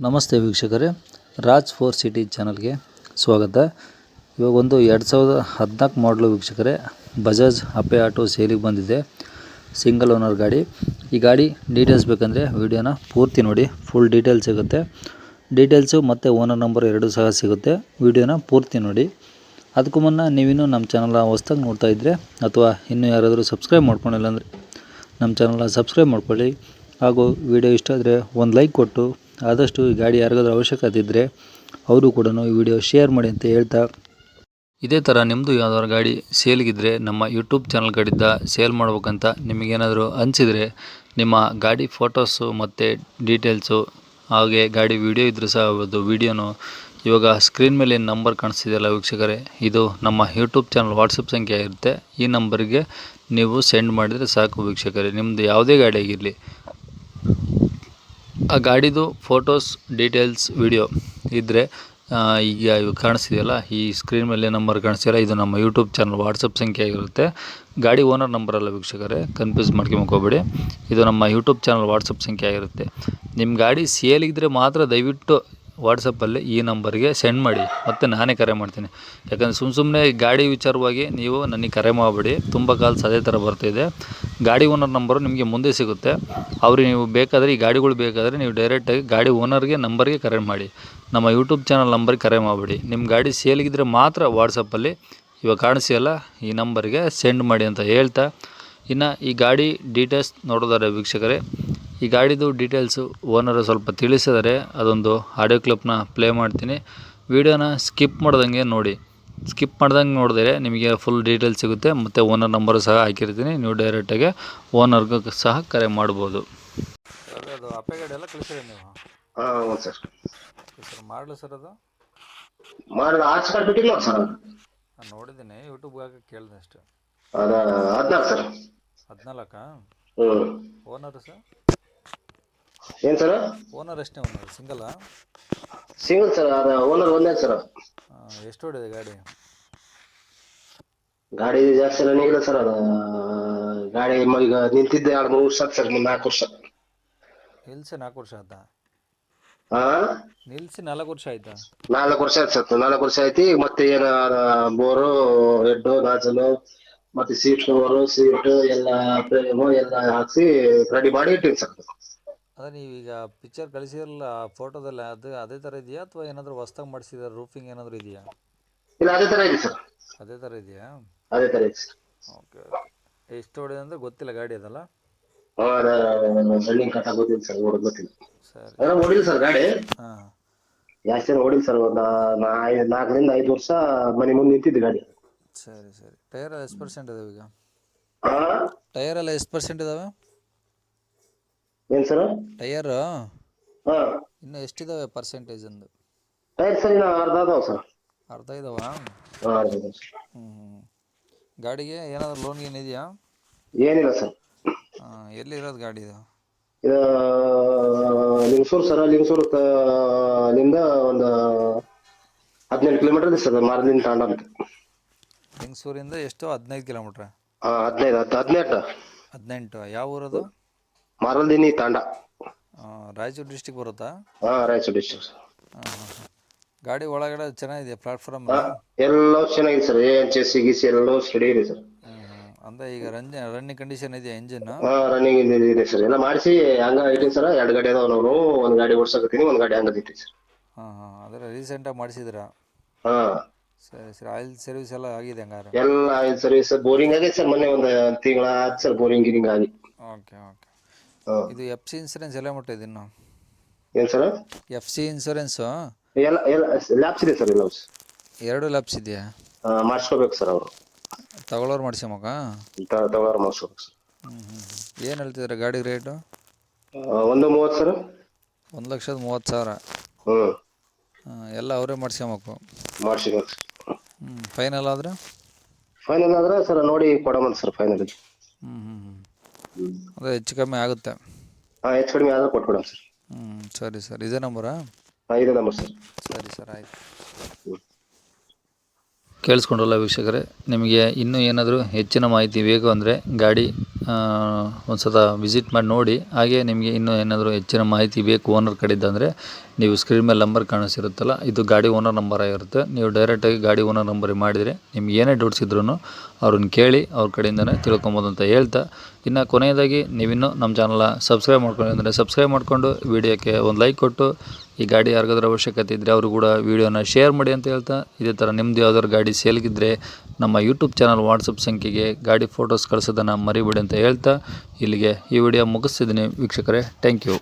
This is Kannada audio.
ನಮಸ್ತೆ ವೀಕ್ಷಕರೇ, ರಾಜ್ ಫೋರ್ ಸಿಟಿ ಚಾನಲ್ಗೆ ಸ್ವಾಗತ. ಇವಾಗ ಒಂದು 2014 ಮಾಡಲು ವೀಕ್ಷಕರೇ, ಬಜಾಜ್ ಅಪೆ ಆಟೋ ಸೇಲಿಗೆ ಬಂದಿದೆ. ಸಿಂಗಲ್ ಓನರ್ ಗಾಡಿ. ಈ ಗಾಡಿ ಡೀಟೇಲ್ಸ್ ಬೇಕಂದರೆ ವಿಡಿಯೋನ ಪೂರ್ತಿ ನೋಡಿ, ಫುಲ್ ಡೀಟೇಲ್ಸ್ ಸಿಗುತ್ತೆ. ಡೀಟೇಲ್ಸು ಮತ್ತು ಓನರ್ ನಂಬರ್ ಎರಡೂ ಸಹ ಸಿಗುತ್ತೆ. ವಿಡಿಯೋನ ಪೂರ್ತಿ ನೋಡಿ. ಅದಕ್ಕೂ ಮುನ್ನ ನೀವಿನ್ನೂ ನಮ್ಮ ಚಾನಲ್ನ ಹೊಸ್ದಾಗಿ ನೋಡ್ತಾ ಇದ್ದರೆ ಅಥವಾ ಇನ್ನೂ ಯಾರಾದರೂ ಸಬ್ಸ್ಕ್ರೈಬ್ ಮಾಡ್ಕೊಂಡಿಲ್ಲ ಅಂದರೆ ನಮ್ಮ ಚಾನಲ್ನ ಸಬ್ಸ್ಕ್ರೈಬ್ ಮಾಡ್ಕೊಳ್ಳಿ. ಹಾಗೂ ವಿಡಿಯೋ ಇಷ್ಟ ಆದರೆ ಒಂದು ಲೈಕ್ ಕೊಟ್ಟು ಆದಷ್ಟು ಈ ಗಾಡಿ ಯಾರಿಗಾದ್ರೂ ಅವಶ್ಯಕತೆ ಇದ್ದರೆ ಅವರು ಕೂಡ ಈ ವಿಡಿಯೋ ಶೇರ್ ಮಾಡಿ ಅಂತ ಹೇಳ್ತಾ, ಇದೇ ಥರ ನಿಮ್ಮದು ಯಾವ್ದಾದ್ರು ಗಾಡಿ ಸೇಲ್ಗಿದ್ರೆ ನಮ್ಮ ಯೂಟ್ಯೂಬ್ ಚಾನಲ್ ಕಡೆಯಿಂದ ಸೇಲ್ ಮಾಡ್ಬೇಕಂತ ನಿಮಗೇನಾದರೂ ಅನಿಸಿದರೆ ನಿಮ್ಮ ಗಾಡಿ ಫೋಟೋಸು ಮತ್ತು ಡೀಟೇಲ್ಸು ಹಾಗೆ ಗಾಡಿ ವಿಡಿಯೋ ಇದ್ದರೂ ಸಹ ಅದು ವಿಡಿಯೋನು ಇವಾಗ ಸ್ಕ್ರೀನ್ ಮೇಲೆ ಏನು ನಂಬರ್ ಕಾಣಿಸ್ತಿದೆಯಲ್ಲ ವೀಕ್ಷಕರೇ, ಇದು ನಮ್ಮ ಯೂಟ್ಯೂಬ್ ಚಾನಲ್ ವಾಟ್ಸಪ್ ಸಂಖ್ಯೆ ಇರುತ್ತೆ. ಈ ನಂಬರ್ಗೆ ನೀವು ಸೆಂಡ್ ಮಾಡಿದರೆ ಸಾಕು ವೀಕ್ಷಕರೇ. ನಿಮ್ಮದು ಯಾವುದೇ ಗಾಡಿ ಆಗಿರಲಿ, ಆ ಗಾಡಿದು ಫೋಟೋಸ್, ಡೀಟೇಲ್ಸ್, ವಿಡಿಯೋ ಇದ್ದರೆ ಈಗ ಇವಾಗ ಕಾಣಿಸ್ತಿದೆಯಲ್ಲ, ಈ ಸ್ಕ್ರೀನ್ ಮೇಲೆ ನಂಬರ್ ಕಾಣಿಸ್ತಿಲ್ಲ, ಇದು ನಮ್ಮ ಯೂಟ್ಯೂಬ್ ಚಾನಲ್ ವಾಟ್ಸಪ್ ಸಂಖ್ಯೆ ಆಗಿರುತ್ತೆ. ಗಾಡಿ ಓನರ್ ನಂಬರ್ ಅಲ್ಲ ವೀಕ್ಷಕರೇ, ಕನ್ಫ್ಯೂಸ್ ಮಾಡ್ಕೊಂಬೋಗ್ಬೇಡಿ. ಇದು ನಮ್ಮ ಯೂಟ್ಯೂಬ್ ಚಾನಲ್ ವಾಟ್ಸಪ್ ಸಂಖ್ಯೆ ಆಗಿರುತ್ತೆ. ನಿಮ್ಮ ಗಾಡಿ ಸೇಲಿಗಿದ್ರೆ ಮಾತ್ರ ದಯವಿಟ್ಟು ವಾಟ್ಸಪ್ಪಲ್ಲಿ ಈ ನಂಬರ್ಗೆ ಸೆಂಡ್ ಮಾಡಿ, ಮತ್ತು ನಾನೇ ಕರೆ ಮಾಡ್ತೀನಿ. ಯಾಕಂದರೆ ಸುಮ್ಮನೆ ಗಾಡಿ ವಿಚಾರವಾಗಿ ನೀವು ನನಗೆ ಕರೆ ಮಾಡಬೇಡಿ. ತುಂಬ ಕಾಲ್ಸ್ ಅದೇ ಥರ ಬರ್ತಾಯಿದೆ. ಗಾಡಿ ಓನರ್ ನಂಬರು ನಿಮಗೆ ಮುಂದೆ ಸಿಗುತ್ತೆ. ಅವ್ರಿಗೆ ನೀವು ಬೇಕಾದರೆ, ಈ ಗಾಡಿಗಳು ಬೇಕಾದರೆ ನೀವು ಡೈರೆಕ್ಟಾಗಿ ಗಾಡಿ ಓನರ್ಗೆ ನಂಬರ್ಗೆ ಕರೆ ಮಾಡಿ. ನಮ್ಮ ಯೂಟ್ಯೂಬ್ ಚಾನಲ್ ನಂಬರ್ಗೆ ಕರೆ ಮಾಡಬೇಡಿ. ನಿಮ್ಮ ಗಾಡಿ ಸೇಲಿಗಿದ್ರೆ ಮಾತ್ರ ವಾಟ್ಸಪ್ಪಲ್ಲಿ ಇವಾಗ ಕಾಣಿಸಿಯಲ್ಲ ಈ ನಂಬರ್ಗೆ ಸೆಂಡ್ ಮಾಡಿ ಅಂತ ಹೇಳ್ತಾ, ಇನ್ನು ಈ ಗಾಡಿ ಡೀಟೇಲ್ಸ್ ನೋಡೋದಾರೆ ವೀಕ್ಷಕರೇ, ಈ ಗಾಡಿದು ಡೀಟೇಲ್ಸು ಓನರು ಸ್ವಲ್ಪ ತಿಳಿಸಿದರೆ ಅದೊಂದು ಆಡಿಯೋ ಕ್ಲಿಪ್ನ ಪ್ಲೇ ಮಾಡ್ತೀನಿ. ವಿಡಿಯೋನ ಸ್ಕಿಪ್ ಮಾಡ್ದಂಗೆ ನೋಡಿ. ಸ್ಕಿಪ್ ಮಾಡ್ದಂಗೆ ನೋಡಿದ್ರೆ ನಿಮಗೆ ಫುಲ್ ಡೀಟೇಲ್ಸ್ ಸಿಗುತ್ತೆ, ಮತ್ತು ಓನರ್ ನಂಬರು ಸಹ ಹಾಕಿರ್ತೀನಿ. ನೀವು ಡೈರೆಕ್ಟಾಗಿ ಓನರ್ಗೂ ಸಹ ಕರೆ ಮಾಡ್ಬೋದು. ಅದು ಅಪೆ ಗಾಡಿ ಎಲ್ಲ ಕಳಿಸಿರಿ ನೀವು? ಹಾಂ ಸರ್. ಸರ್ ಮಾಡಲು ಸರ್ ಅದು ಮಾಡಲು ಆರ್ಚ್ ಕಾರ್ಡ್ ಬಿಟ್ಟಿಲ್ಲ ಸರ್. ನಾನು ನೋಡಿದ್ದೀನಿ, ಯೂಟ್ಯೂಬ್ಗೆ ಕೇಳಿದೆ ಅಷ್ಟು. ಅದ 14 ಸರ್. 14? ಓನರು ಸರ್ ಏನು ಸರ್? ಓನರ್ ಎಷ್ಟೇ? ಓನರ್ ಸಿಂಗಲ್ಲಾ? Single sir. ಅದ ಓನರ್ ಒಂದೇ ಸರ್. ಎಷ್ಟು ಹೊಡಿದೆ ಗಾಡಿ? ಗಾಡಿ ಜಾಸ್ತಿ ರನ್ನಿಂಗ್ ಇಲ್ಲ ಸರ್. ಅದ ಗಾಡಿ ಈಗ ನಿಂತಿದ್ದೆ 2-3 ವರ್ಷ ಆಯ್ತು ಸರ್. 4 ವರ್ಷ ನಿಲ್ಸಿ 4 ವರ್ಷ ಆಯ್ತಾ? ಹಾಂ, ನಿಲ್ಸಿ 4 ವರ್ಷ ಆಯ್ತಾ? 4 ವರ್ಷ ಆಯ್ತು ಸರ್. 4 ವರ್ಷ ಆಯ್ತು. ಮತ್ತೆ ಏನು ಬೋರು, ಹೆಡ್ಡು, ನಾಜಲು, ಮತ್ತೆ ಸೀಟ್ ಕವರು, ಸೀಟ್ ಎಲ್ಲ ಫ್ರೇಮು ಎಲ್ಲ ಹಾಕ್ಸಿ ರೆಡಿ ಮಾಡಿ ಇಟ್ಟಿನಿ ಸರ್. ಅದೇ ನೀವೀಗ ಪಿಕ್ಚರ್ ಕಳಿಸಿರಲ್ಲ ಫೋಟೋದಲ್ಲಿ, ಅದು ಅದೇ ಥರ ಇದೆಯಾ ಅಥವಾ ಏನಾದರೂ ಹೊಸ್ದಾಗಿ ಮಾಡಿಸಿದಾರೆ? ರೂಫಿಂಗ್ ಏನಾದರೂ ಇದೆಯಾ? ಇಲ್ಲ, ಅದೇ ಥರ ಇದೆ ಸರ್. ಅದೇ ಥರ ಇದೆಯಾ? ಅದೇ ಥರ ಇದೆ ಸರ್. Okay okay. ಎಷ್ಟು ಹೊಡಿದೆ ಅಂದರೆ ಗೊತ್ತಿಲ್ಲ ಗಾಡಿ ಅದಲ್ಲ? ರನ್ನಿಂಗ್ ಕಟ್ಟ ಗೊತ್ತಿಲ್ಲ ಸರ್, ಓಡೋದು ಗೊತ್ತಿಲ್ಲ. ಸರಿ. ಅದ್ರ ಓಡಿಲ್ಲ ಸರ್ ಗಾಡಿ. ಹಾಂ, ಜಾಸ್ತಿ ಓಡಿಲ್ಲ ಸರ್. ಒಂದು 4-5 ವರ್ಷ ಮನೆ ಮುಂದೆ ನಿಂತಿದ್ದು ಗಾಡಿ. ಸರಿ ಸರಿ. ಟೈರ್ ಎಲ್ಲ ಎಷ್ಟು ಪರ್ಸೆಂಟ್ ಇದಾವೆ ಈಗ? ಹಾಂ, ಟೈರ್ ಎಲ್ಲ ಎಷ್ಟು ಪರ್ಸೆಂಟ್ ಇದಾವೆ? ಏನು ಸರ್? ಟೈರು ಹಾಂ, ಇನ್ನು ಎಷ್ಟಿದಾವೆ ಪರ್ಸೆಂಟೇಜ್ ಅಂದು? ಟೈರ್ ಸರ್ ಇನ್ನು ಅರ್ಧ ಅದಾವ ಸರ್. ಅರ್ಧ ಇದಾವ? ಹಾಂ, ಅರ್ಧ ಅದಾವ ಸರ್. ಗಾಡಿಗೆ ಏನಾದರೂ ಲೋನ್ ಗೀನ್ ಇದೆಯಾ? ಏನಿಲ್ಲ ಸರ್. ಎಲ್ಲಿರೋದು ಗಾಡಿ ಇದು? ಇದು ಲಿಂಗಸೂರು ಸರ್. ಲಿಂಗಸೂರು ನಿಂದ ಒಂದು 17 ಕಿಲೋಮೀಟರ್ ಇದೆ ಸರ್, ಮಾರಲಿನ ತಾಂಡ ಅಂತ. ಲಿಂಗಸೂರಿಂದ ಎಷ್ಟು? 15 ಕಿಲೋಮೀಟ್ರ್? ಹಾಂ, 18. 18. ಯಾವ ಊರದು? ಮಾರಲ್ದಿನಿ ತಾಂಡ. ರಾಯಚೂರು ಡಿಸ್ಟಿಕ್ ಬರುತ್ತಾ? ಹಾಂ, ರಾಯಚೂರು ಡಿಸ್ಟ್ರಿಕ್ಟ್ ಸರ್. ಗಾಡಿ ಒಳಗಡೆ ಚೆನ್ನಾಗಿದೆಯಾ? ಪ್ಲಾಟ್ಫಾರ್ಮ್ ಎಲ್ಲ ಚೆನ್ನಾಗಿದೆ ಸರ್. ಏನ್ ಚೆಸ್ಸಿ ಗೀಸಿ ಎಲ್ಲ ಸ್ಟಡಿ ಇದೆ ಸರ್. ಅಂದರೆ ಈಗ ರನ್ನಿಂಗ್ ಕಂಡೀಷನ್ ಇದೆಯಾ ಇಂಜಿನ್? ಹಾಂ, ರನ್ನಿಂಗ್ ಇದೆ ಸರ್. ಎಲ್ಲ ಮಾಡಿಸಿ ಹಂಗ ಇಟ್ಟಿನಿ ಸರ್. 2 ಗಾಡಿ ಅದಾವ. ನಾವು ಒಂದು ಗಾಡಿ ಓಡ್ಸಕತ್ತೀನಿ, ಒಂದು ಗಾಡಿ ಹಂಗದ ಇಟ್ಟಿನಿ ಸರ್. ಹಾಂ, ಅದರ ರೀಸೆಂಟಾಗಿ ಮಾಡಿಸಿದ್ರಾ? ಹಾಂ, ಸರಿ ಸರಿ. ಆಯಿಲ್ ಸರ್ವಿಸ್ ಎಲ್ಲ ಆಗಿದೆ ಹಂಗಾರೆ? ಎಲ್ಲ ಆಯಿಲ್ ಸರ್ವಿಸ್, ಬೋರಿಂಗ್ ಆಗೈತೆ ಸರ್. ಮೊನ್ನೆ ಒಂದು ತಿಂಗಳ ಆಯ್ತು ಸರ್ ಬೋರಿಂಗ್ ಗಿರಿಂಗ್ ಆಗಿ. Okay okay. ಹಾಂ, ಇದು ಎಫ್ ಸಿ ಇನ್ಸೂರೆನ್ಸ್ ಎಲ್ಲ ಮುಟ್ಟಿದೆ ಇನ್ನು? ಏನು ಸರ್? ಎಫ್ ಸಿ ಇನ್ಸೂರೆನ್ಸು ಎಲ್ಲ ಲ್ಯಾಬ್ಸ್ ಇದೆ ಸರ್. ಎಲ್ಲ 2 ಲ್ಯಾಬ್ಸ್ ಇದೆಯಾ? ಮಾಡಿಸ್ಕೋಬೇಕು ಸರ್. ಅವರು ತಗೊಳ್ಳೋರು ಮಾಡಿಸ್ಕೊಬೇಕಾ? ತಗೊಳ್ಳೋರು ಮಾಡಿಸ್ಕೋಬೇಕು ಸರ್. ಏನು ಹೇಳ್ತಿದ್ದಾರೆ ಗಾಡಿ ರೇಟು? 1.30 ಸರ್. 1,30,000? ಎಲ್ಲ ಅವರೇ ಮಾಡಿಸ್ಕೊಬೇಕು? ಮಾಡಿಸ್ಕೋಬೇಕು ಸರ್. ಫೈನಲ್ ಆದರೆ? ಫೈನಲ್ ಆದರೆ ಸರ್ ನೋಡಿ ಕೊಡಮಂತ ಸರ್. ಫೈನಲ್ ಅದೇ ಹೆಚ್ಚು ಕಮ್ಮಿ ಆಗುತ್ತೆ? ಹಾಂ, ಹೆಚ್ಚು ಕಡಿಮೆ ಆದರೆ ಕೊಟ್ಬಿಡೋಣ ಸರ್. ಸರಿ ಸರ್. ಇದೇ ನಂಬರಾ? ಹಾಂ, ಇದೇ ನಂಬರ್ ಸರ್. ಸರಿ ಸರ್, ಆಯಿತು. ಕೇಳಿಸ್ಕೊಂಡ್ರಲ್ಲ ವೀಕ್ಷಕರೇ, ನಿಮಗೆ ಇನ್ನೂ ಏನಾದರೂ ಹೆಚ್ಚಿನ ಮಾಹಿತಿ ಬೇಕು ಅಂದರೆ ಗಾಡಿ ಒಂದು ಸಲ ವಿಸಿಟ್ ಮಾಡಿ ನೋಡಿ. ಹಾಗೆ ನಿಮಗೆ ಇನ್ನೂ ಏನಾದರೂ ಹೆಚ್ಚಿನ ಮಾಹಿತಿ ಬೇಕು ಓನರ್ ಕಡೆಯಿಂದ ಅಂದರೆ ನೀವು ಸ್ಕ್ರೀನ್ ಮೇಲೆ ನಂಬರ್ ಕಾಣಿಸಿರುತ್ತಲ್ಲ, ಇದು ಗಾಡಿ ಓನರ್ ನಂಬರ್ ಆಗಿರುತ್ತೆ. ನೀವು ಡೈರೆಕ್ಟಾಗಿ ಗಾಡಿ ಓನರ್ ನಂಬರಿಗೆ ಮಾಡಿದರೆ ನಿಮ್ಗೆ ಏನೇ ಡೌಟ್ಸ್ ಇದ್ರೂ ಅವ್ರನ್ನ ಕೇಳಿ ಅವ್ರ ಕಡೆಯಿಂದನೇ ತಿಳ್ಕೊಬೋದು ಅಂತ ಹೇಳ್ತಾ, ಇನ್ನು ಕೊನೆಯದಾಗಿ ನೀವಿನ್ನೂ ನಮ್ಮ ಚಾನಲ್ನ ಸಬ್ಸ್ಕ್ರೈಬ್ ಮಾಡ್ಕೊಂಡು ಅಂದರೆ ಸಬ್ಸ್ಕ್ರೈಬ್ ಮಾಡಿಕೊಂಡು ವಿಡಿಯೋಕ್ಕೆ ಒಂದು ಲೈಕ್ ಕೊಟ್ಟು, ಈ ಗಾಡಿ ಯಾರಿಗಾದ್ರೂ ಅವಶ್ಯಕತೆ ಇದ್ದರೆ ಅವರು ಕೂಡ ವೀಡಿಯೋನ ಶೇರ್ ಮಾಡಿ ಅಂತ ಹೇಳ್ತಾ, ಇದೇ ಥರ ನಿಮ್ಮದು ಯಾವ್ದಾದ್ರು ಗಾಡಿ ಸೇಲ್ಗಿದ್ರೆ ನಮ್ಮ ಯೂಟ್ಯೂಬ್ ಚಾನಲ್ ವಾಟ್ಸಪ್ ಸಂಖ್ಯೆಗೆ ಗಾಡಿ ಫೋಟೋಸ್ ಕಳಿಸೋದನ್ನು ಮರಿಬೇಡಿ ಅಂತ ಹೇಳ್ತಾ ಇಲ್ಲಿಗೆ ಈ ವಿಡಿಯೋ ಮುಗಿಸ್ತಿದ್ದೀನಿ ವೀಕ್ಷಕರೇ. Thank you.